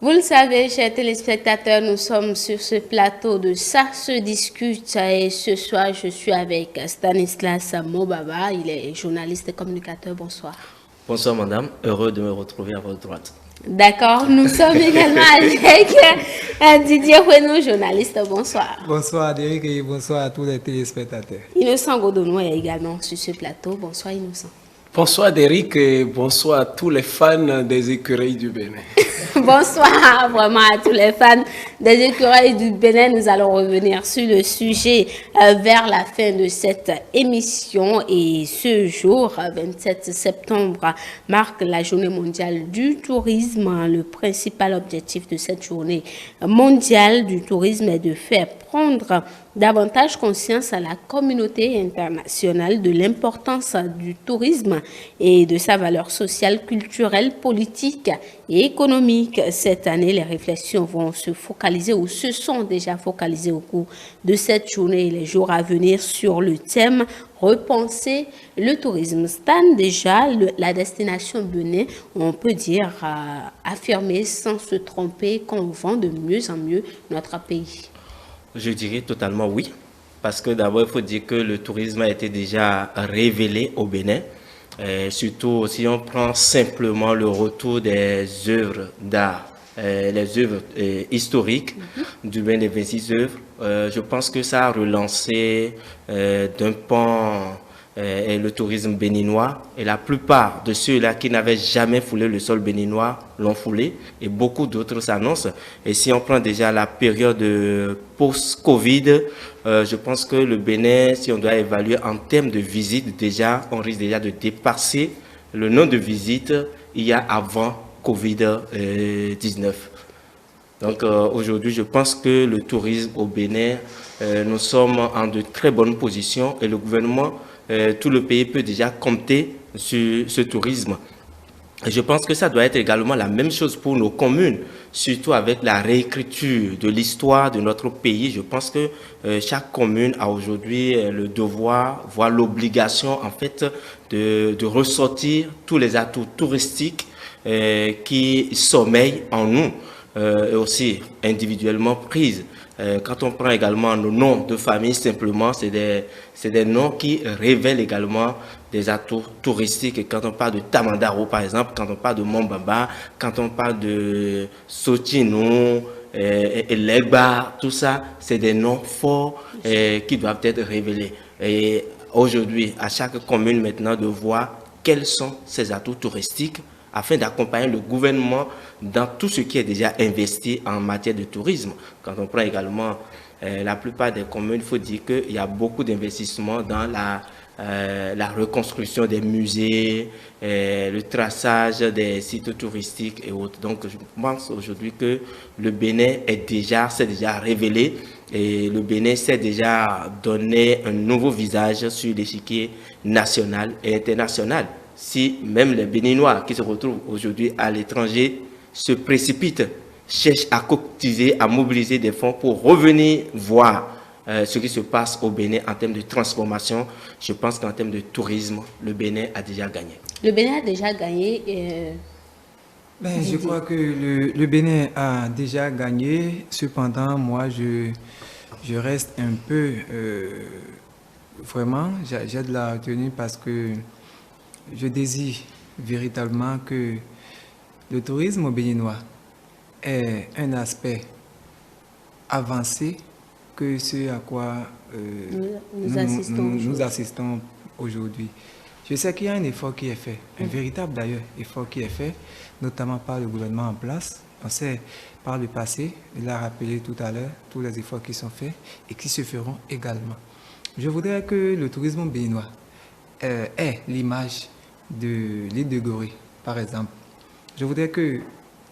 Vous le savez, chers téléspectateurs, nous sommes sur ce plateau de Ça se discute et ce soir, je suis avec Stanislas Mobaba. Il est journaliste et communicateur. Bonsoir. Bonsoir madame, heureux de me retrouver à votre droite. D'accord, nous sommes également avec Didier Renaud, journaliste. Bonsoir. Bonsoir Derek et bonsoir à tous les téléspectateurs. Innocent Godono est également sur ce plateau. Bonsoir Innocent. Bonsoir Derek et bonsoir à tous les fans des écureuils du Bénin. Bonsoir vraiment à tous les fans des écureuils du Bénin. Nous allons revenir sur le sujet vers la fin de cette émission. Et ce jour, 27 septembre, marque la journée mondiale du tourisme. Le principal objectif de cette journée mondiale du tourisme est de faire prendre davantage conscience à la communauté internationale de l'importance du tourisme et de sa valeur sociale, culturelle, politique et économique. Cette année, les réflexions vont se focaliser ou se sont déjà focalisées au cours de cette journée et les jours à venir sur le thème repenser le tourisme. Stan, déjà, la destination Bénin, on peut dire, affirmer sans se tromper qu'on vend de mieux en mieux notre pays. Je dirais totalement oui, parce que d'abord, il faut dire que le tourisme a été déjà révélé au Bénin. Surtout si on prend simplement le retour des œuvres d'art, les œuvres historiques du Bénin, des 26 œuvres. Je pense que ça a relancé d'un pan le tourisme béninois, et la plupart de ceux-là qui n'avaient jamais foulé le sol béninois l'ont foulé, et beaucoup d'autres s'annoncent. Et si on prend déjà la période post-Covid, je pense que le Bénin, si on doit évaluer en termes de visites, déjà, on risque déjà de dépasser le nombre de visites il y a avant Covid-19. Donc aujourd'hui, je pense que le tourisme au Bénin, nous sommes en de très bonnes positions, et le gouvernement, tout le pays peut déjà compter sur ce tourisme. Et je pense que ça doit être également la même chose pour nos communes, surtout avec la réécriture de l'histoire de notre pays. Je pense que chaque commune a aujourd'hui le devoir, voire l'obligation en fait de ressortir tous les atouts touristiques qui sommeillent en nous, et aussi individuellement prises. Quand on prend également nos noms de famille, simplement, c'est des noms qui révèlent également des atouts touristiques. Et quand on parle de Tamandaro, par exemple, quand on parle de Mombamba, quand on parle de Sotino, et Legba, tout ça, c'est des noms forts qui doivent être révélés. Et aujourd'hui, à chaque commune maintenant de voir quels sont ces atouts touristiques afin d'accompagner le gouvernement dans tout ce qui est déjà investi en matière de tourisme. Quand on prend également la plupart des communes, il faut dire qu'il y a beaucoup d'investissements dans la reconstruction des musées, le traçage des sites touristiques et autres. Donc je pense aujourd'hui que le Bénin s'est déjà révélé, et le Bénin s'est déjà donné un nouveau visage sur l'échiquier national et international. Si même les Béninois qui se retrouvent aujourd'hui à l'étranger se précipitent, cherchent à cotiser, à mobiliser des fonds pour revenir voir ce qui se passe au Bénin en termes de transformation, je pense qu'en termes de tourisme, le Bénin a déjà gagné. Le Bénin a déjà gagné. Je crois que le Bénin a déjà gagné. Cependant, moi, je reste un peu... vraiment, j'ai de la retenue parce que je désire véritablement que le tourisme béninois est un aspect avancé que ce à quoi nous assistons aujourd'hui. Je sais qu'il y a un effort qui est fait, un véritable d'ailleurs effort qui est fait, notamment par le gouvernement en place. On sait par le passé, il l'a rappelé tout à l'heure, tous les efforts qui sont faits et qui se feront également. Je voudrais que le tourisme béninois ait l'image de l'île de Gorée, par exemple. Je voudrais que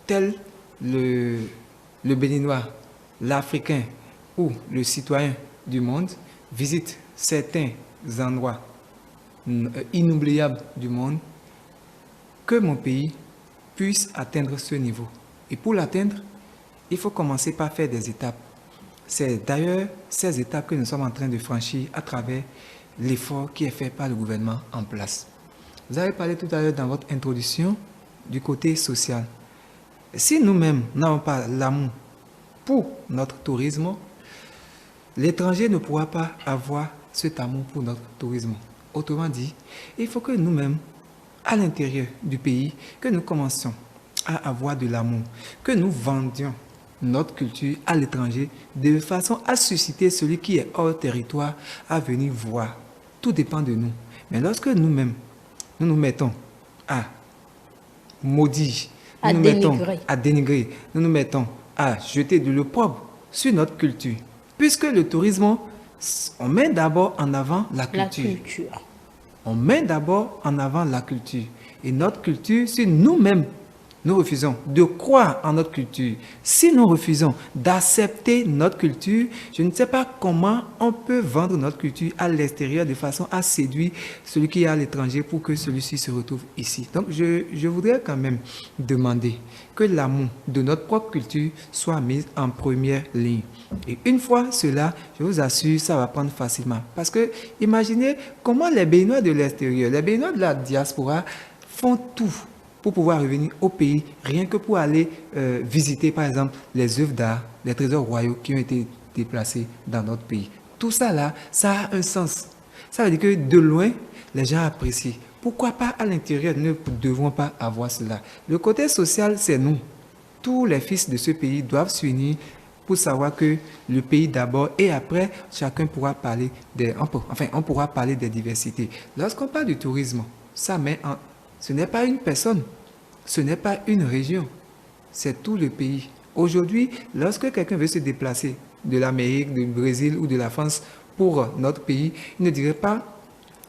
tel le Béninois, l'Africain ou le citoyen du monde visite certains endroits inoubliables du monde, que mon pays puisse atteindre ce niveau. Et pour l'atteindre, il faut commencer par faire des étapes. C'est d'ailleurs ces étapes que nous sommes en train de franchir à travers l'effort qui est fait par le gouvernement en place. Vous avez parlé tout à l'heure dans votre introduction du côté social. Si nous-mêmes n'avons pas l'amour pour notre tourisme, l'étranger ne pourra pas avoir cet amour pour notre tourisme. Autrement dit, il faut que nous-mêmes, à l'intérieur du pays, que nous commencions à avoir de l'amour, que nous vendions notre culture à l'étranger de façon à susciter celui qui est hors territoire à venir voir. Tout dépend de nous. Mais lorsque nous-mêmes, nous nous mettons à maudire, nous nous mettons à dénigrer, nous nous mettons à jeter de l'opprobre sur notre culture, puisque le tourisme, on met d'abord en avant la culture. On met d'abord en avant la culture. Et notre culture, si nous-mêmes, nous refusons de croire en notre culture, si nous refusons d'accepter notre culture, je ne sais pas comment on peut vendre notre culture à l'extérieur de façon à séduire celui qui est à l'étranger pour que celui-ci se retrouve ici. Donc, je voudrais quand même demander que l'amour de notre propre culture soit mis en première ligne. Et une fois cela, je vous assure, ça va prendre facilement. Parce que imaginez comment les Béninois de l'extérieur, les Béninois de la diaspora font tout pour pouvoir revenir au pays, rien que pour aller visiter, par exemple, les œuvres d'art, les trésors royaux qui ont été déplacés dans notre pays. Tout ça là, ça a un sens. Ça veut dire que de loin, les gens apprécient. Pourquoi pas à l'intérieur, ne devons pas avoir cela. Le côté social, c'est nous. Tous les fils de ce pays doivent s'unir pour savoir que le pays d'abord et après, chacun pourra parler on pourra parler des diversités. Lorsqu'on parle du tourisme, ça met en... Ce n'est pas une personne, ce n'est pas une région, c'est tout le pays. Aujourd'hui, lorsque quelqu'un veut se déplacer de l'Amérique, du Brésil ou de la France pour notre pays, il ne dira pas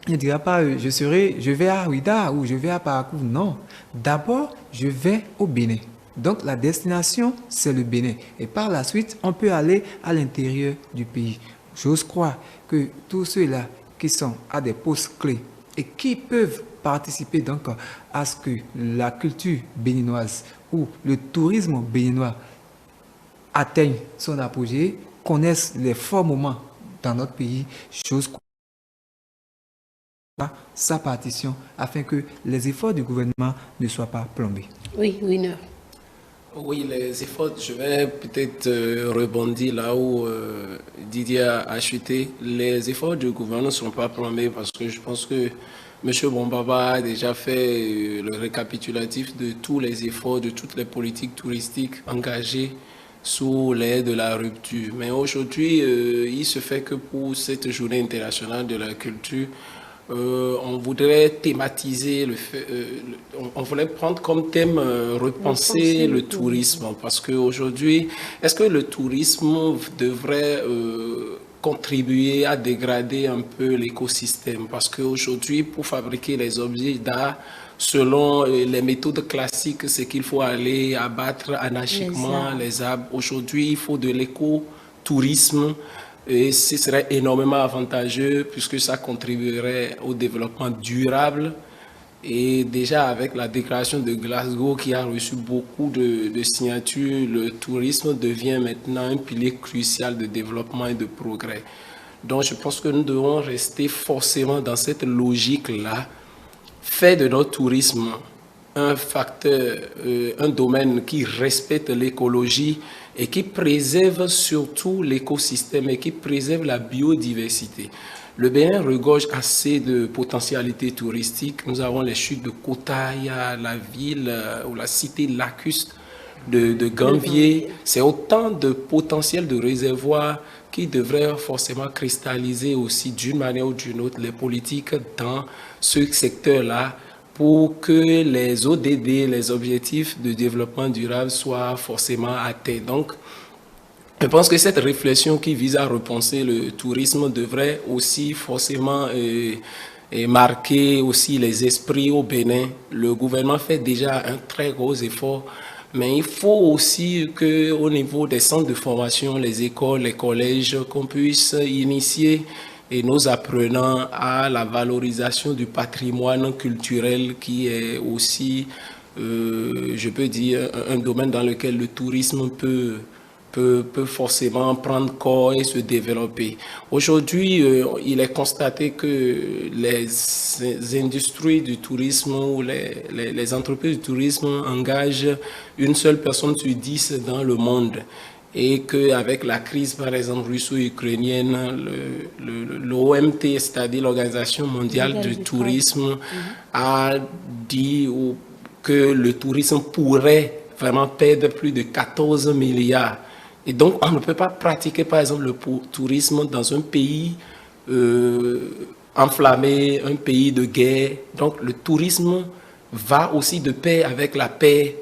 je vais à Ouida ou je vais à Parakou. Non, d'abord, je vais au Bénin. Donc, la destination, c'est le Bénin. Et par la suite, on peut aller à l'intérieur du pays. J'ose croire que tous ceux-là qui sont à des postes clés et qui peuvent participer donc à ce que la culture béninoise ou le tourisme béninois atteigne son apogée, connaissent les forts moments dans notre pays, chose sa partition afin que les efforts du gouvernement ne soient pas plombés. Oui, Winner. Oui, les efforts, je vais peut-être rebondir là où Didier a chuté. Les efforts du gouvernement ne sont pas plombés parce que je pense que M. Bombaba a déjà fait le récapitulatif de tous les efforts, de toutes les politiques touristiques engagées sous l'ère de la rupture. Mais aujourd'hui, il se fait que pour cette journée internationale de la culture, on voudrait thématiser le fait, on voulait prendre comme thème repenser le tourisme, parce qu'aujourd'hui, est-ce que le tourisme devrait contribuer à dégrader un peu l'écosystème? Parce qu'aujourd'hui, pour fabriquer les objets d'art, selon les méthodes classiques, c'est qu'il faut aller abattre anarchiquement les arbres. Aujourd'hui, il faut de l'écotourisme. Et ce serait énormément avantageux puisque ça contribuerait au développement durable. Et déjà avec la déclaration de Glasgow qui a reçu beaucoup de signatures, le tourisme devient maintenant un pilier crucial de développement et de progrès. Donc je pense que nous devons rester forcément dans cette logique-là, faire de notre tourisme un facteur, un domaine qui respecte l'écologie et qui préserve surtout l'écosystème et qui préserve la biodiversité. Le Bénin regorge assez de potentialités touristiques. Nous avons les chutes de Kotaya, la ville ou la cité lacustre de Gambier. C'est autant de potentiel de réservoirs qui devraient forcément cristalliser aussi d'une manière ou d'une autre les politiques dans ce secteur-là, pour que les ODD, les objectifs de développement durable, soient forcément atteints. Donc, je pense que cette réflexion qui vise à repenser le tourisme devrait aussi forcément marquer aussi les esprits au Bénin. Le gouvernement fait déjà un très gros effort, mais il faut aussi qu'au niveau des centres de formation, les écoles, les collèges, qu'on puisse initier et nos apprenants à la valorisation du patrimoine culturel qui est aussi, je peux dire, un domaine dans lequel le tourisme peut peut forcément prendre corps et se développer. Aujourd'hui, il est constaté que les industries du tourisme ou les entreprises du tourisme engagent une seule personne sur 10 dans le monde. Et qu'avec la crise, par exemple, russo-ukrainienne, l'OMT, c'est-à-dire l'Organisation mondiale du tourisme, a dit que le tourisme pourrait vraiment perdre plus de 14 milliards. Et donc, on ne peut pas pratiquer, par exemple, le tourisme dans un pays enflammé, un pays de guerre. Donc, le tourisme va aussi de pair avec la paix.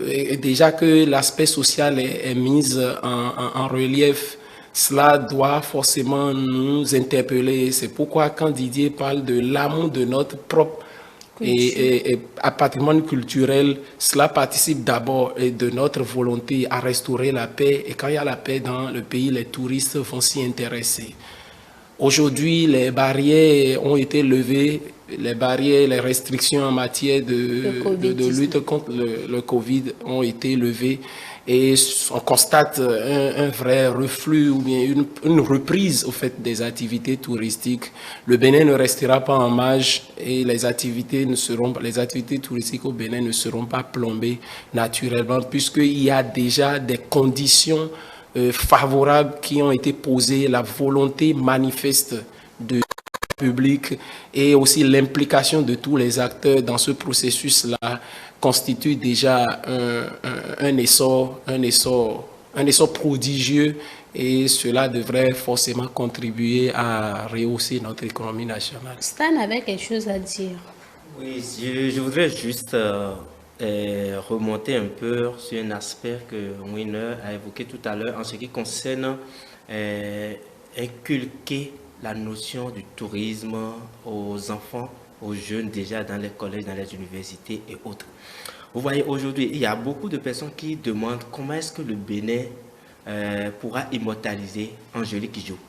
Et déjà que l'aspect social est mis en relief, cela doit forcément nous interpeller. C'est pourquoi quand Didier parle de l'amour de notre propre et patrimoine culturel, cela participe d'abord de notre volonté à restaurer la paix. Et quand il y a la paix dans le pays, les touristes vont s'y intéresser. Aujourd'hui, les barrières ont été levées, les barrières, les restrictions en matière de lutte contre le Covid ont été levées et on constate un vrai reflux ou bien une reprise au fait des activités touristiques. Le Bénin ne restera pas en marge et les activités touristiques au Bénin ne seront pas plombées naturellement puisqu'il y a déjà des conditions favorables qui ont été posées, la volonté manifeste du public et aussi l'implication de tous les acteurs dans ce processus-là constitue déjà un essor prodigieux et cela devrait forcément contribuer à rehausser notre économie nationale. Stan avait quelque chose à dire. Oui, je voudrais juste remonter un peu sur un aspect que Winner a évoqué tout à l'heure en ce qui concerne inculquer la notion du tourisme aux enfants, aux jeunes déjà dans les collèges, dans les universités et autres. Vous voyez, aujourd'hui, il y a beaucoup de personnes qui demandent comment est-ce que le Bénin pourra immortaliser Angélique Kidjo.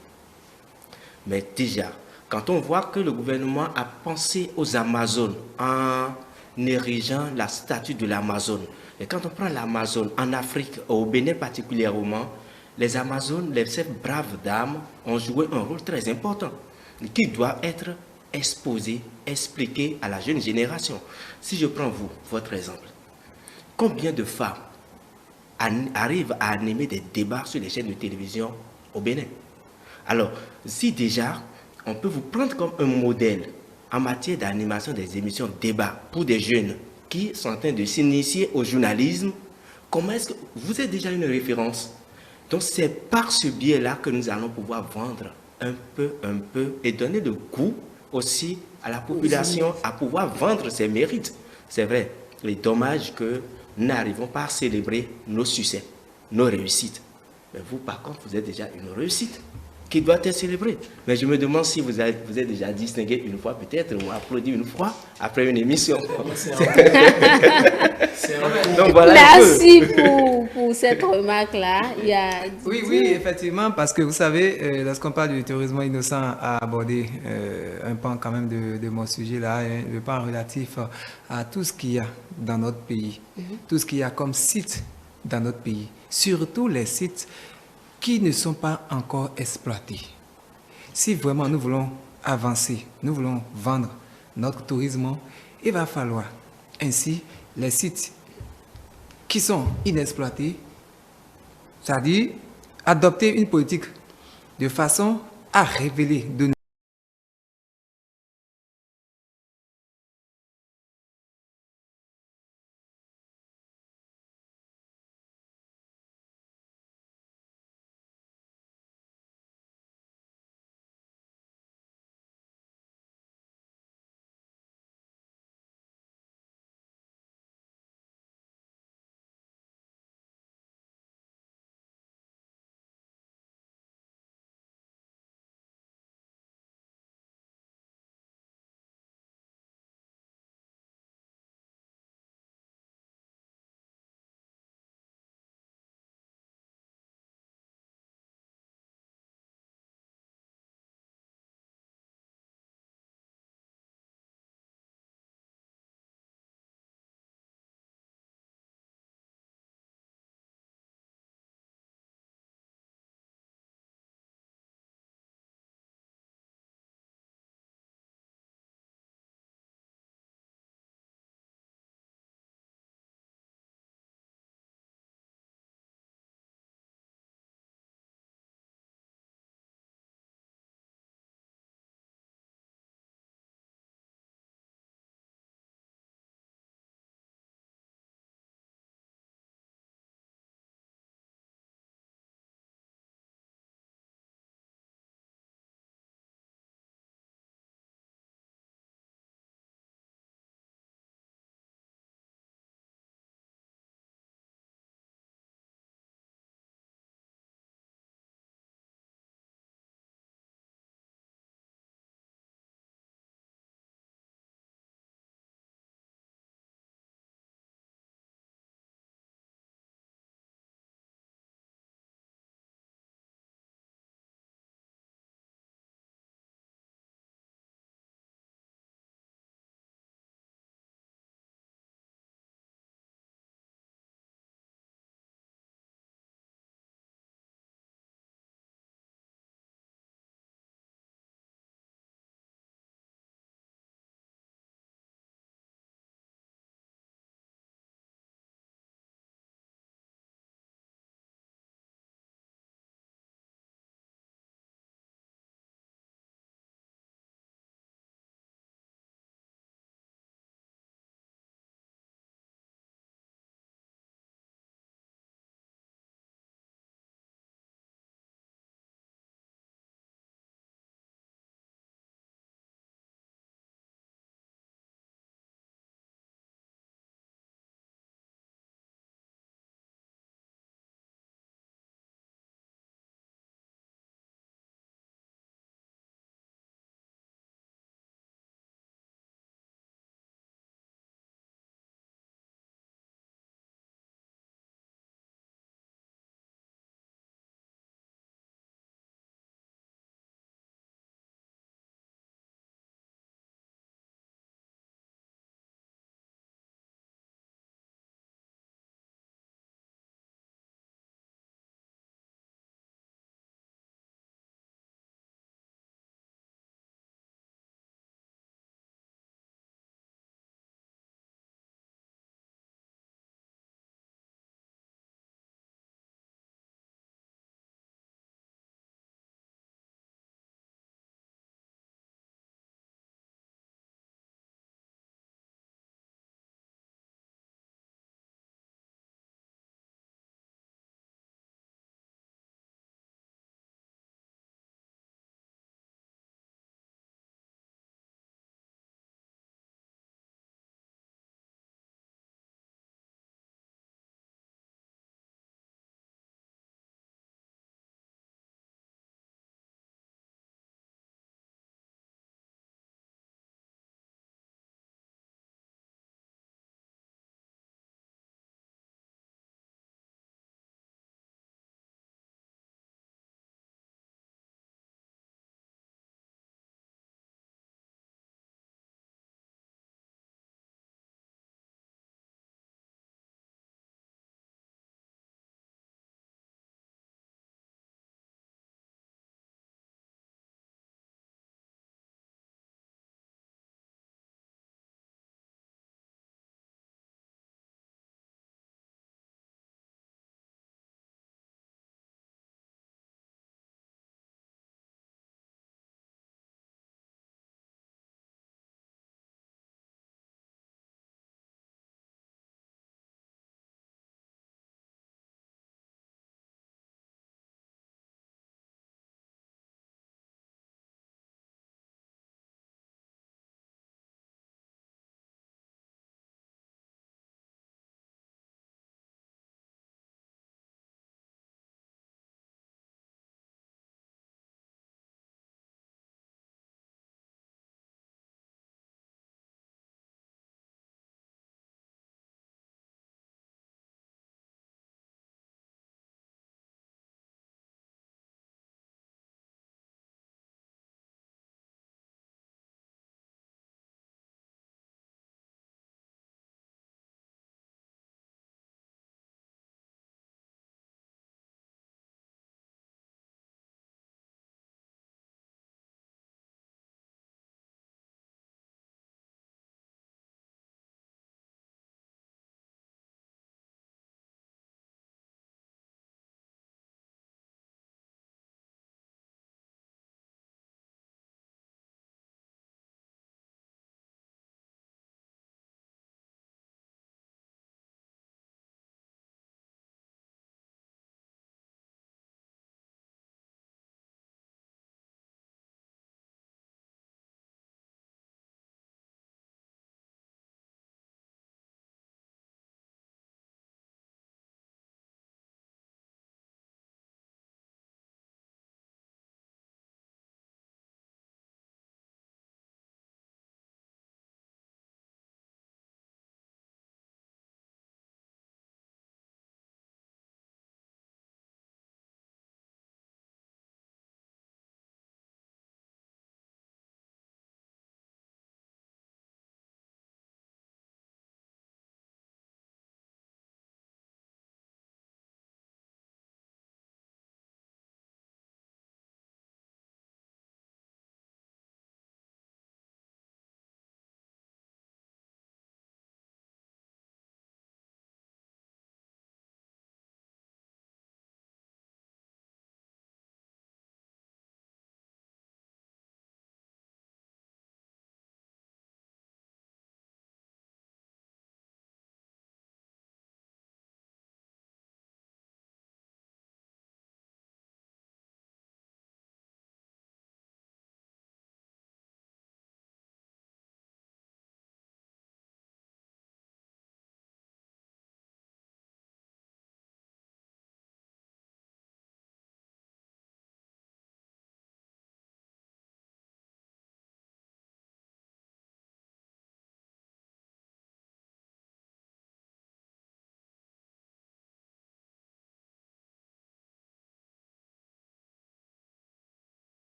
Mais déjà, quand on voit que le gouvernement a pensé aux Amazones en érigeant la statue de l'Amazone, et quand on prend l'Amazone en Afrique, au Bénin particulièrement, les Amazones, ces braves dames, ont joué un rôle très important qui doit être exposé, expliqué à la jeune génération. Si je prends votre exemple, combien de femmes arrivent à animer des débats sur les chaînes de télévision au Bénin? Alors, si déjà, on peut vous prendre comme un modèle en matière d'animation des émissions de débat pour des jeunes qui sont en train de s'initier au journalisme, comment est-ce que vous êtes déjà une référence? Donc, c'est par ce biais-là que nous allons pouvoir vendre un peu, et donner le goût aussi à la population à pouvoir vendre ses mérites. C'est vrai, il est dommage que nous n'arrivons pas à célébrer nos succès, nos réussites. Mais vous, par contre, vous êtes déjà une réussite qui doit être célébrée. Mais je me demande si vous êtes déjà distingué une fois peut-être ou applaudi une fois après une émission. Donc, voilà. Merci pour cette remarque-là. Oui, effectivement, parce que vous savez, lorsqu'on parle du tourisme innocent, à aborder un pan quand même de mon sujet là, le pan relatif à tout ce qu'il y a dans notre pays, tout ce qu'il y a comme site dans notre pays, surtout les sites qui ne sont pas encore exploités. Si vraiment nous voulons avancer, nous voulons vendre notre tourisme, il va falloir ainsi les sites qui sont inexploités, c'est-à-dire adopter une politique de façon à révéler de